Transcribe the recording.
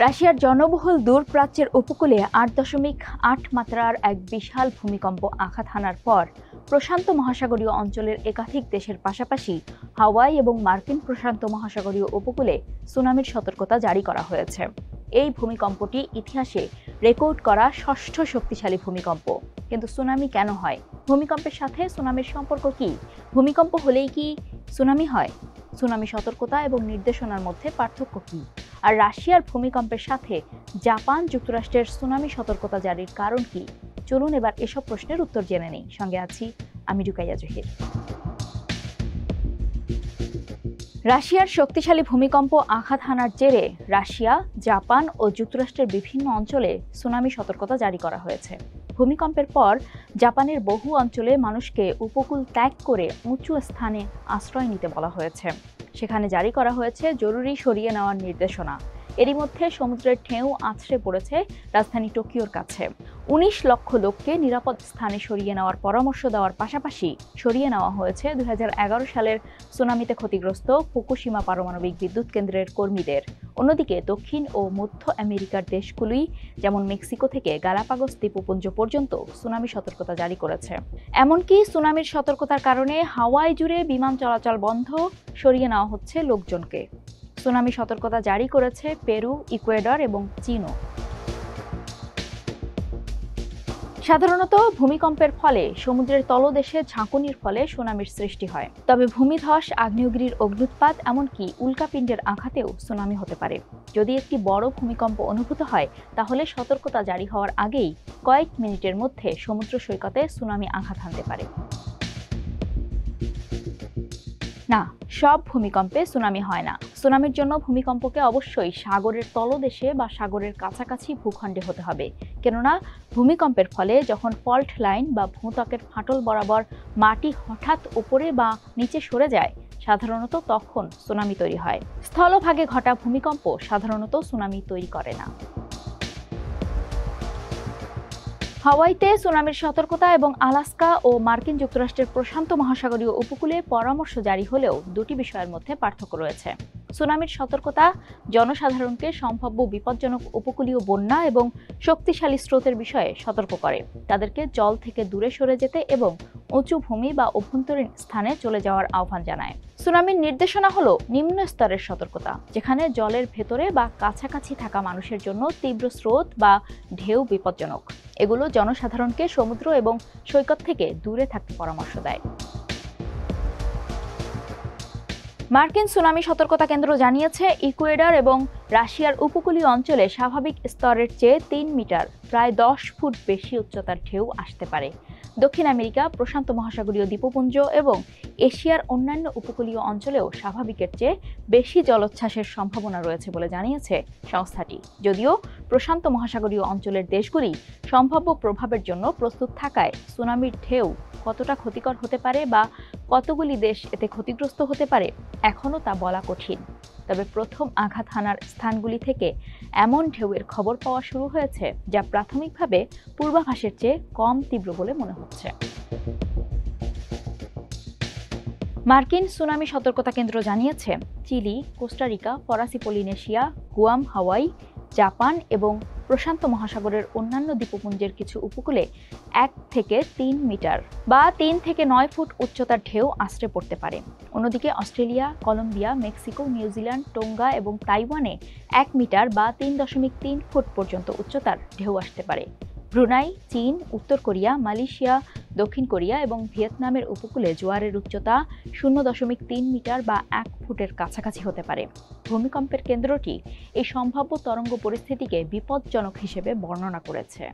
রাশিয়ার জনবহুল দূরপ্রাচ্যের উপকূলে ৮.৮ মাত্রার এক বিশাল ভূমিকম্প আঘাত হানার পর প্রশান্ত মহাসাগরীয় অঞ্চলের একাধিক দেশের পাশাপাশি হাওয়াই এবং মার্কিন প্রশান্ত মহাসাগরীয় উপকূলে সুনামির সতর্কতা জারি করা হয়েছে। এই ভূমিকম্পটি ইতিহাসে রেকর্ড করা ষষ্ঠ শক্তিশালী ভূমিকম্প। কিন্তু সুনামি কেন হয়? ভূমিকম্পের সাথে সুনামির সম্পর্ক কি? ভূমিকম্প হলেই কি সুনামি হয়? সুনামি সতর্কতা এবং নির্দেশনার মধ্যে পার্থক্য কি? আর রাশিয়ার ভূমিকম্পের সাথে জাপান যুক্তরাষ্ট্রের সুনামি সতর্কতা জারির কারণ কি? চলুন এবার এসব প্রশ্নের উত্তর জেনে নেই। সঙ্গে আছি আমি রুকাইয়া জহির। রাশিয়ার শক্তিশালী ভূমিকম্প আঘাত হানার জেরে রাশিয়া, জাপান ও যুক্তরাষ্ট্রের বিভিন্ন অঞ্চলে সুনামি সতর্কতা জারি করা হয়েছে। ভূমিকম্পের পর জাপানের বহু অঞ্চলে মানুষকে উপকূল ত্যাগ করে উঁচু স্থানে আশ্রয় নিতে বলা হয়েছে। সেখানে জারি করা হয়েছে জরুরি সরিয়ে নেওয়ার নির্দেশনা। এরই মধ্যে সমুদ্রের ঢেউ আছড়ে পড়েছে রাজধানী টোকিওর কাছে। ১৯ লক্ষ লোককে নিরাপদ স্থানে সরিয়ে নেওয়ার পরামর্শ দেওয়ার পাশাপাশি সরিয়ে নেওয়া হয়েছে ২০১১ সালের সুনামিতে ক্ষতিগ্রস্ত ফুকুশিমা পারমাণবিক বিদ্যুৎ কেন্দ্রের কর্মীদের। অন্যদিকে দক্ষিণ ও মধ্য আমেরিকার দেশগুলোই যেমন মেক্সিকো থেকে গালাপাগোস দ্বীপপুঞ্জ পর্যন্ত সুনামি সতর্কতা জারি করেছে। এমনকি সুনামির সতর্কতার কারণে হাওয়াই জুড়ে বিমান চলাচল বন্ধ, সরিয়ে নেওয়া হচ্ছে লোকজনকে। সুনামি সতর্কতা জারি করেছে পেরু, ইকুয়েডর এবং চীনও। সাধারণত ভূমিকম্পের ফলে সমুদ্রের তলদেশে ঝাঁকুনির ফলে সুনামির সৃষ্টি হয়। তবে ভূমিধস, আগ্নেয়গিরির অগ্ন্যুৎপাত এমনকি উল্কাপিণ্ডের আঘাতেও সুনামি হতে পারে। যদি একটি বড় ভূমিকম্প অনুভূত হয় তাহলে সতর্কতা জারি হওয়ার আগেই কয়েক মিনিটের মধ্যে সমুদ্র সৈকতে সুনামি আঘাত হানতে পারে। না, সব ভূমিকম্পে সুনামি হয় না। সুনামির জন্য ভূমিকম্পকে অবশ্যই সাগরের তলদেশে বা সাগরের কাছাকাছি ভূখণ্ডে হতে হবে। কেননা ভূমিকম্পের ফলে যখন ফল্ট লাইন বা ভূত্বকের ফাটল বরাবর মাটি হঠাৎ উপরে বা নিচে সরে যায়, সাধারণত তখন সুনামি তৈরি হয়। স্থলভাগে ঘটা ভূমিকম্প সাধারণত সুনামি তৈরি করে না। হাওয়াইতে সুনামির সতর্কতা এবং আলাস্কা ও মার্কিন যুক্তরাষ্ট্রের প্রশান্ত মহাসাগরীয় উপকূলে পরামর্শ জারি হলেও দুটি বিষয়ের মধ্যে পার্থক্য রয়েছে। সুনামির সতর্কতা জনসাধারণকে সম্ভাব্য বিপজ্জনক উপকূলীয় বন্যা এবং শক্তিশালী স্রোতের বিষয়ে সতর্ক করে, তাদেরকে জল থেকে দূরে সরে যেতে এবং উঁচু ভূমি বা অভ্যন্তরীণ স্থানে চলে যাওয়ার আহ্বান জানায়। সুনামির নির্দেশনা হলো নিম্ন স্তরের সতর্কতা, যেখানে জলের ভেতরে বা কাছাকাছি থাকা মানুষের জন্য তীব্র স্রোত বা ঢেউ বিপজ্জনক। এগুলো জনসাধারণকে সমুদ্র এবং সৈকত থেকে দূরে থাকতে পরামর্শ দেয়। মার্কিন সুনামি সতর্কতা কেন্দ্র জানিয়েছে ইকুয়েডর এবং রাশিয়ার উপকূলীয় অঞ্চলে স্বাভাবিক স্তরের চেয়ে ৩ মিটার, প্রায় ১০ ফুট বেশি উচ্চতার ঢেউ আসতে পারে। দক্ষিণ আমেরিকা, প্রশান্ত মহাসাগরীয় দ্বীপপুঞ্জ এবং এশিয়ার অন্যান্য উপকূলীয় অঞ্চলেও স্বাভাবিকের চেয়ে বেশি জলোচ্ছ্বাসের সম্ভাবনা রয়েছে বলে জানিয়েছে সংস্থাটি। যদিও প্রশান্ত মহাসাগরীয় অঞ্চলের দেশগুলি সম্ভাব্য প্রভাবের জন্য প্রস্তুত থাকায় সুনামির ঢেউ কতটা ক্ষতিকর হতে পারে বা কতগুলি দেশ এতে ক্ষতিগ্রস্ত হতে পারে এখনও তা বলা কঠিন। তবে প্রথম আঘাত হানার স্থানগুলি থেকে এমন ঢেউয়ের খবর পাওয়া শুরু হয়েছে যা প্রাথমিকভাবে পূর্বাভাসের চেয়ে কম তীব্র বলে মনে হচ্ছে। মার্কিন সুনামি সতর্কতা কেন্দ্র জানিয়েছে চিলি, কোস্টারিকা, ফরাসি পলিনেশিয়া, গুয়াম, হাওয়াই, জাপান এবং প্রশান্ত মহাসাগরের অন্যান্য দ্বীপপুঞ্জের কিছু উপকূলে ১ থেকে ৩ মিটার বা ৩ থেকে ৯ ফুট উচ্চতার ঢেউ আছড়ে পড়তে পারে। অন্যদিকে Australia, Colombia, Mexico, New Zealand, Tonga এবং তাইওয়ানে ১ মিটার বা ৩.৩ ফুট পর্যন্ত উচ্চতার ঢেউ আসতে পারে। ব্রুনাই, চীন, উত্তর কোরিয়া, মালয়েশিয়া, দক্ষিণ কোরিয়া এবং ভিয়েতনামের উপকূলে জোয়ারের উচ্চতা ০.৩ মিটার বা ১ ফুটের কাছাকাছি হতে পারে। ভূমিকম্পের কেন্দ্রটি এই সম্ভাব্য তরঙ্গ পরিস্থিতিকে বিপজ্জনক হিসেবে বর্ণনা করেছে।